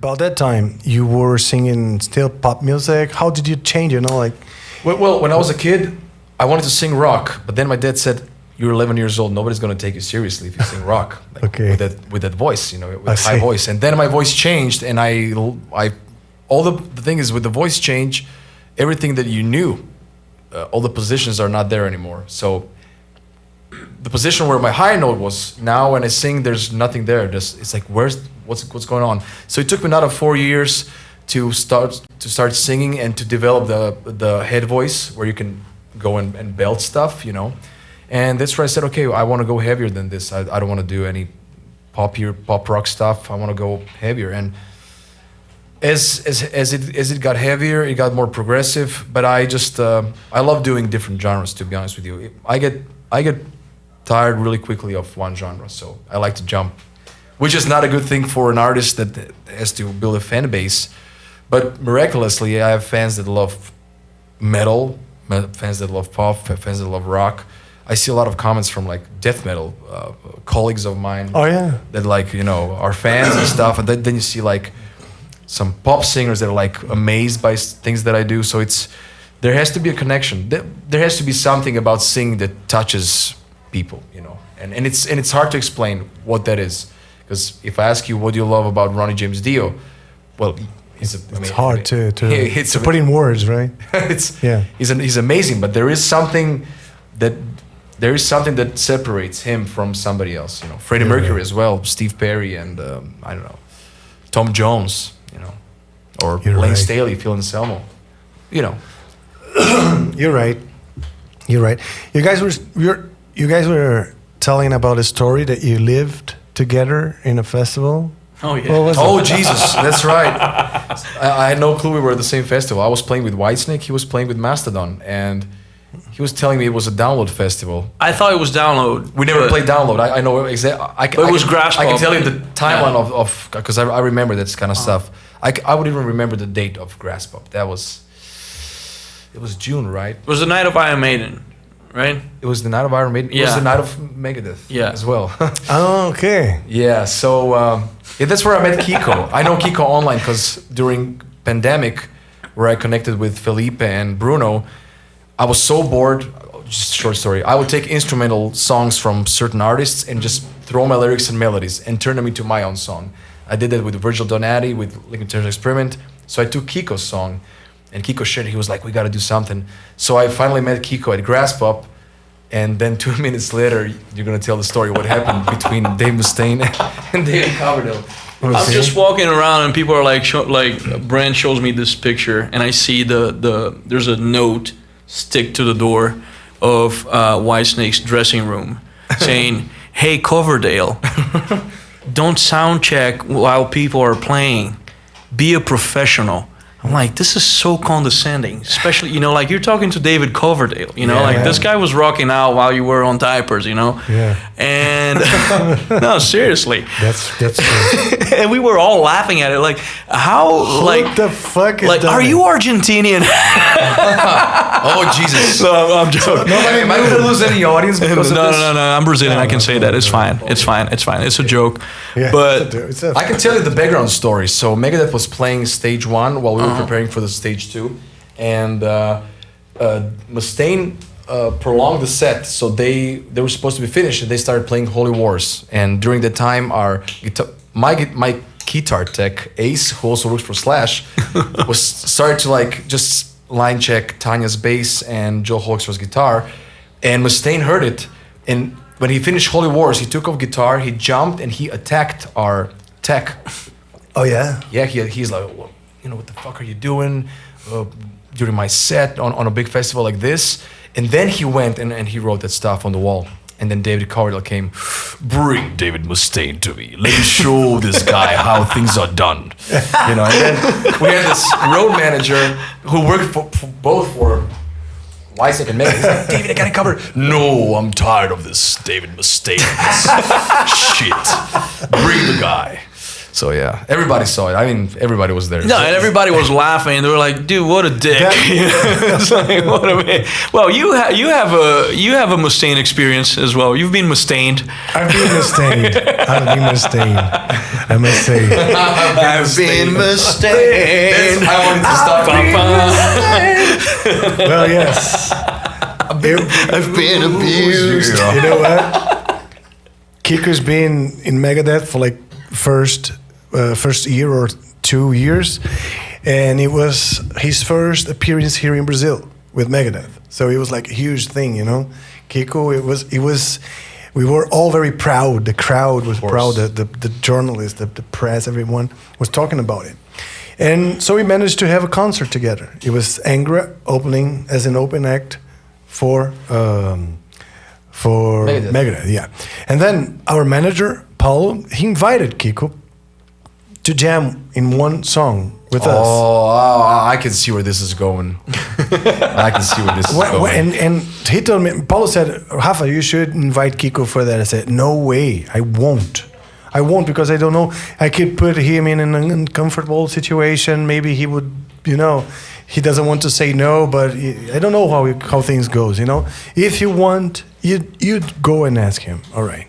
About that time, you were singing still pop music. How did you change? You know, like. Well, when I was a kid, I wanted to sing rock, but then my dad said, "You're 11 years old. Nobody's gonna take you seriously if you sing rock." Like, Okay. With that voice, you know, with high voice. And then my voice changed, and the thing is, with the voice change, everything that you knew, all the positions are not there anymore. So the position where my high note was, now when I sing, there's nothing there. It's like, what's going on? So it took me another 4 years to start singing and to develop the head voice where you can go and belt stuff, you know. And that's where I said, okay, I want to go heavier than this. I don't want to do any pop rock stuff. I want to go heavier. And as it got heavier, it got more progressive. But I love doing different genres, to be honest with you. I get tired really quickly of one genre, so I like to jump, which is not a good thing for an artist that has to build a fan base. But miraculously, I have fans that love metal, fans that love pop, fans that love rock. I see a lot of comments from like death metal colleagues of mine. Oh yeah. That like, you know, are fans and stuff. And then you see like some pop singers that are like amazed by things that I do. So there has to be a connection. There has to be something about singing that touches people, you know. And it's hard to explain what that is. Because if I ask you what do you love about Ronnie James Dio, well, it's hard to put in words, right? He's amazing, but there is something that separates him from somebody else. You know, Freddie Mercury as well, Steve Perry, and I don't know, Tom Jones, you know, or Lane Staley, Phil Anselmo, you know. You're right. You guys were telling about a story that you lived together in a festival. Oh yeah. Oh Jesus, that's right. I had no clue we were at the same festival. I was playing with Whitesnake. He was playing with Mastodon, and he was telling me it was a download festival. I thought it was download. We never played download. I know exactly. It was Grass Pop. I can tell you the timeline of because I remember that kind of stuff. I would even remember the date of Grass Pop. It was June, right? It was the night of Iron Maiden, right? It was the night of Iron Maiden. It was the night of Megadeth as well. Oh, okay. Yeah, so that's where I met Kiko. I know Kiko online because during pandemic, where I connected with Felipe and Bruno, I was so bored. Just a short story. I would take instrumental songs from certain artists and just throw my lyrics and melodies and turn them into my own song. I did that with Virgil Donati, with Lincoln Terrorist Experiment. So I took Kiko's song, and Kiko shared it. He was like, we got to do something. So I finally met Kiko at Grass Pop, and then 2 minutes later, you're going to tell the story what happened between Dave Mustaine and David Coverdale. I'm just walking around and people are like, Brand shows me this picture, and I see there's a note stick to the door of Whitesnake's dressing room saying, "Hey Coverdale, don't sound check while people are playing. Be a professional." I'm like, this is so condescending, especially, you know, like you're talking to David Coverdale, you know, this guy was rocking out while you were on diapers, you know? Yeah. And no, seriously. That's true. And we were all laughing at it, like, how, like, what the fuck is like, that? are you Argentinian? Oh, Jesus. No, I'm joking. Am I going to lose any audience because of this? No, I'm Brazilian. I can say that. It's fine. It's fine. It's a joke. Yeah, but I can tell you the background story. So Megadeth was playing stage 1 while we were preparing for the stage 2, and Mustaine prolonged the set. So they were supposed to be finished, and they started playing Holy Wars. And during that time, my guitar tech Ace, who also works for Slash, was started to like just line check Tanya's bass and Joe Holxer's guitar, and Mustaine heard it. And when he finished Holy Wars, he took off guitar, he jumped, and he attacked our tech. Oh yeah. Yeah, he's like, well, you know, what the fuck are you doing during my set on a big festival like this? And then he went and he wrote that stuff on the wall. And then David Coverdale came, bring David Mustaine to me. Let me show this guy how things are done. You know, and then we had this road manager who worked for both for Whitesnake and Megadeth. He's like, David, I got it covered. No, I'm tired of this David Mustaine. Shit. Bring the guy. So yeah, everybody saw it. I mean, everybody was there. No, and everybody was laughing. They were like, "Dude, what a dick!" It's like, what a man. Well, you have a Mustaine experience as well. You've been Mustained. I've been Mustained. I must say. I've been Mustained. I wanted to stop. Well, yes. I've been abused. You know what? Kiko's been in Megadeth for like first year or 2 years, and it was his first appearance here in Brazil with Megadeth. So it was like a huge thing, you know. Kiko, it was. We were all very proud. The crowd was proud. The journalists, the press, everyone was talking about it. And so we managed to have a concert together. It was Angra opening as an open act for Megadeth, yeah. And then our manager, Paulo, he invited Kiko to jam in one song with us. Oh, I can see where this is going. I can see where this is going. And he told me, Paulo said, Rafa, you should invite Kiko for that. I said, no way, I won't. I won't, because I don't know. I could put him in an uncomfortable situation. Maybe he would, you know, he doesn't want to say no, but I don't know how things goes, you know. If you want, you'd go and ask him. All right.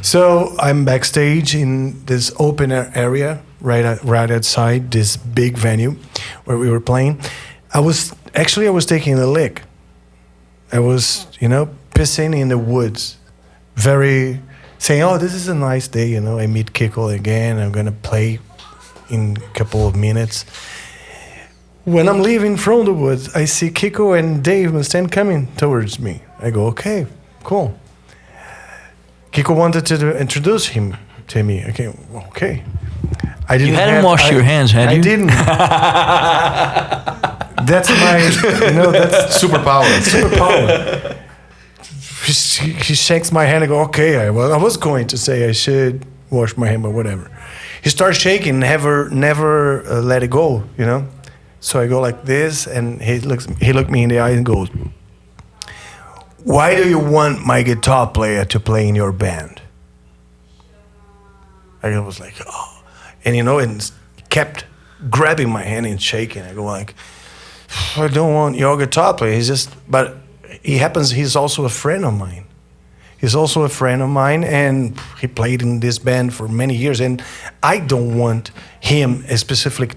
So I'm backstage in this open area, right outside this big venue where we were playing. I was taking a lick. I was, you know, pissing in the woods, saying, oh, this is a nice day, you know. I meet Kiko again. I'm gonna play in a couple of minutes. When I'm leaving from the woods, I see Kiko and Dave Mustaine coming towards me. I go, okay, cool. Kiko wanted to introduce him to me. Okay. I didn't. You hadn't washed your hands, had you? I didn't. That's my, you know, that's Superpower. He shakes my hand and go, okay. I was going to say I should wash my hand, but whatever. He starts shaking, never let it go, you know. So I go like this, and he looked me in the eye and goes, why do you want my guitar player to play in your band? I was like, oh. And, you know, and kept grabbing my hand and shaking. I go like, I don't want your guitar player. But he's also a friend of mine. And he played in this band for many years. And I don't want him specifically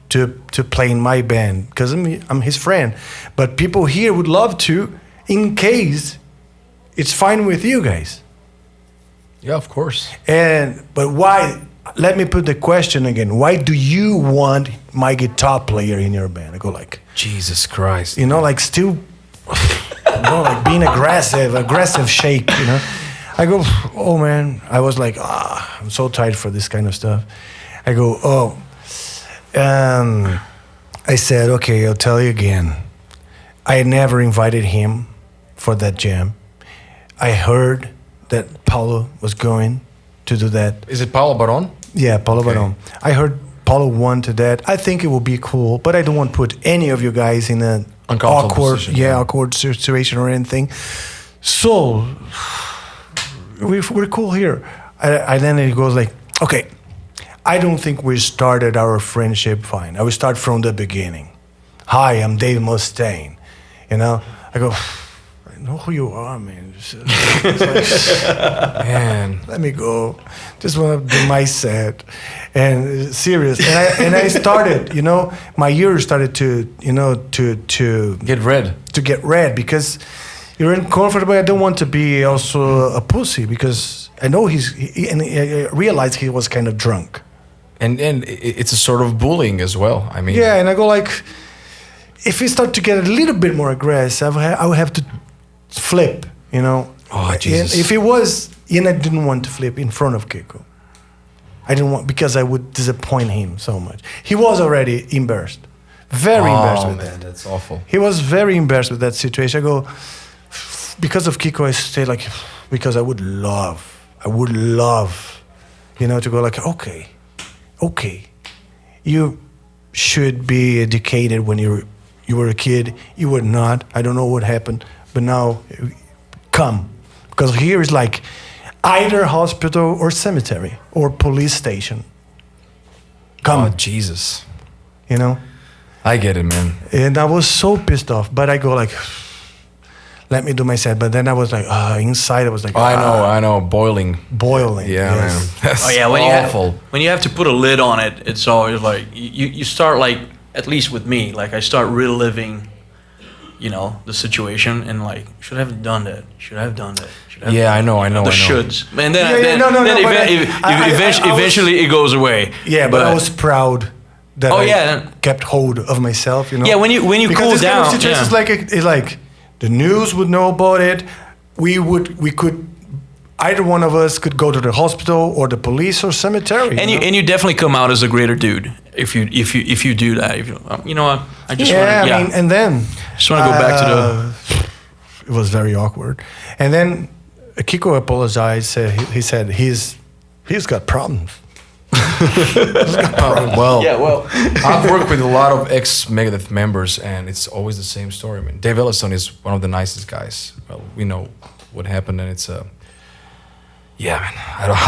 to play in my band, because I'm his friend. But people here would love to, in case it's fine with you guys. Yeah, of course. But why? Let me put the question again. Why do you want my guitar player in your band? I go like, Jesus Christ. you know, like still, you know, like being aggressive shake, you know. I go, oh man. I was like, I'm so tired for this kind of stuff. I go, I said, okay, I'll tell you again. I never invited him for that jam. I heard that Paulo was going to do that. Is it Paulo Baron? Yeah, Paulo Okay. Baron. I heard Paulo wanted that. I think it would be cool, but I don't want to put any of you guys in an awkward situation or anything. So we're cool here. And then it goes like, okay, I don't think we started our friendship fine. I will start from the beginning. Hi, I'm Dave Mustaine. You know, I go, I know who you are, man. It's like, man, let me go. Just want to do my set. And serious. And I started, you know, my ears started to, you know, to Get red. To get red, because you're uncomfortable. I don't want to be also a pussy, because I know and I realized he was kind of drunk. And it's a sort of bullying as well. I mean, Yeah, and I go like, if he start to get a little bit more aggressive, I would have to flip, you know. Oh, Jesus. And if it was, and I didn't want to flip in front of Kiko. I didn't want, because I would disappoint him so much. He was already embarrassed, very embarrassed with that. That's awful. He was very embarrassed with that situation. I go, because of Kiko, I stay like, because I would love, you know, to go like, okay, you should be educated when you were a kid. You were not. I don't know what happened, but now come, because here is like, either hospital or cemetery or police station. Come, Oh, Jesus. you know. I get it, man. And I was so pissed off, but I go like, let me do my set. But then I was like, inside I was like, I know, boiling. boiling. Yeah, yes. man. That's Oh yeah, awful. when you have to put a lid on it, it's always like you start like, at least with me, like I start reliving, you know, the situation and like, should I have done that? Should I have done that? Should I have Yeah, done I know. the shoulds. And then, I eventually it goes away. Yeah, but I was proud that Oh, I yeah. kept hold of myself, you know. Yeah, when you because cool this down, kind of situation is like the news would know about it. We could either one of us could go to the hospital or the police or cemetery. and you definitely come out as a greater dude if you do that. If you know what, I just want to, I mean, and then just want to go back to the. It was very awkward, and then Kiko apologized. He said he's got problems. Well, Well, I've worked with a lot of ex-Megadeth members, and it's always the same story. I mean, Dave Ellison is one of the nicest guys. Well, we know what happened, and it's yeah, man,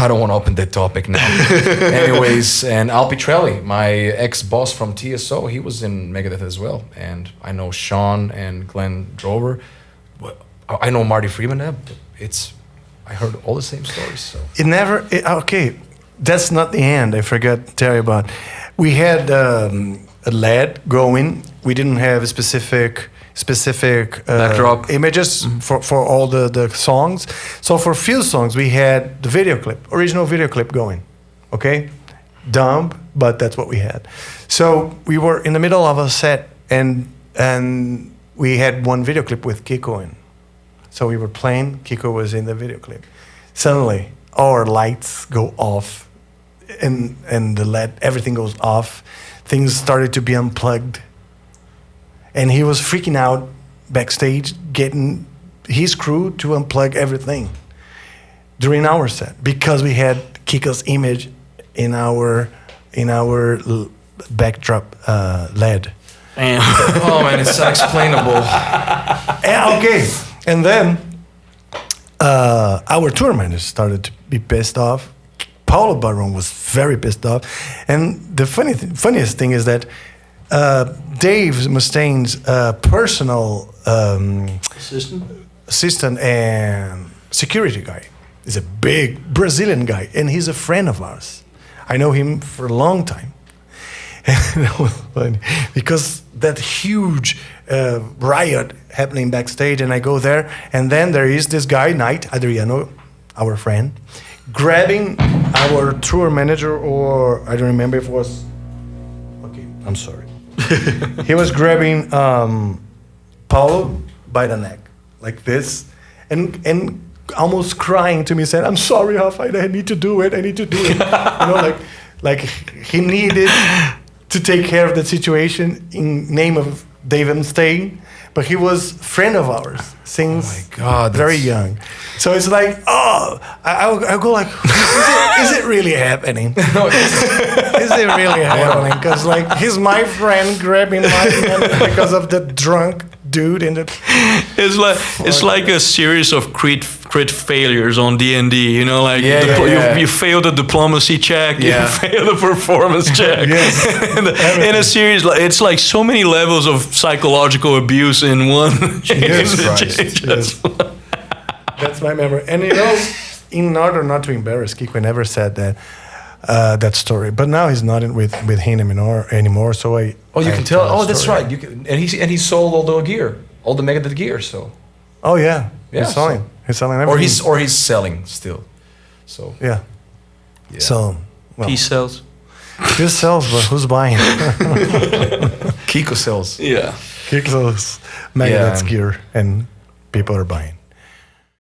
I don't want to open that topic now. Anyways, and Al Pitrelli, my ex-boss from TSO, he was in Megadeth as well. And I know Sean and Glenn Drover. I know Marty Freeman. But I heard all the same stories. So. Okay, that's not the end. I forgot to tell you about. We had a LED going. We didn't have a specific Backdrop. images for all the songs. So for a few songs, we had the original video clip going. Okay, dumb, but that's what we had. So we were in the middle of a set, and we had one video clip with Kiko in. So we were playing. Kiko was in the video clip. Suddenly, our lights go off, and the LED, everything goes off. Things started to be unplugged. And he was freaking out backstage, getting his crew to unplug everything during our set because we had Kiko's image in our backdrop LED. Oh man, it's unexplainable. Okay, and then our tour manager started to be pissed off. Paulo Baron was very pissed off, and the funniest thing is that Dave Mustaine's personal assistant and security guy is a big Brazilian guy, and he's a friend of ours. I know him for a long time. And that was funny because that huge riot happening backstage, and I go there, and then there is this guy, Knight Adriano, our friend, grabbing our tour manager, or I don't remember if it was. Okay, I'm sorry. He was grabbing Paulo by the neck like this, and almost crying to me, saying, "I'm sorry, Rafa, I need to do it. I need to do it." You know, like he needed to take care of the situation in name of Dave Mustaine, but he was a friend of ours since very young. So it's like, I go like, is it really happening? Is it really happening? Because like he's my friend grabbing my hand because of the drunk dude in the. It's like a series of crit failures on D&D. You know, like you failed the diplomacy check, you failed the performance check. Yes. in a series, it's like so many levels of psychological abuse in one. Jesus Christ. Yes. That's my memory. And you know, in order not to embarrass Kiko, I never said that story. But now he's not with him anymore. So I. Oh, you I can tell. the Oh, that's story. right. You can, and he sold all the gear, all the Megadeth gear. So. Oh yeah. Yeah, He's selling. He's selling everything. Or he's selling still. So. Yeah. So. Well, He sells. He sells, but who's buying? Kiko sells. Yeah. Kiko's Megadeth's gear, and people are buying.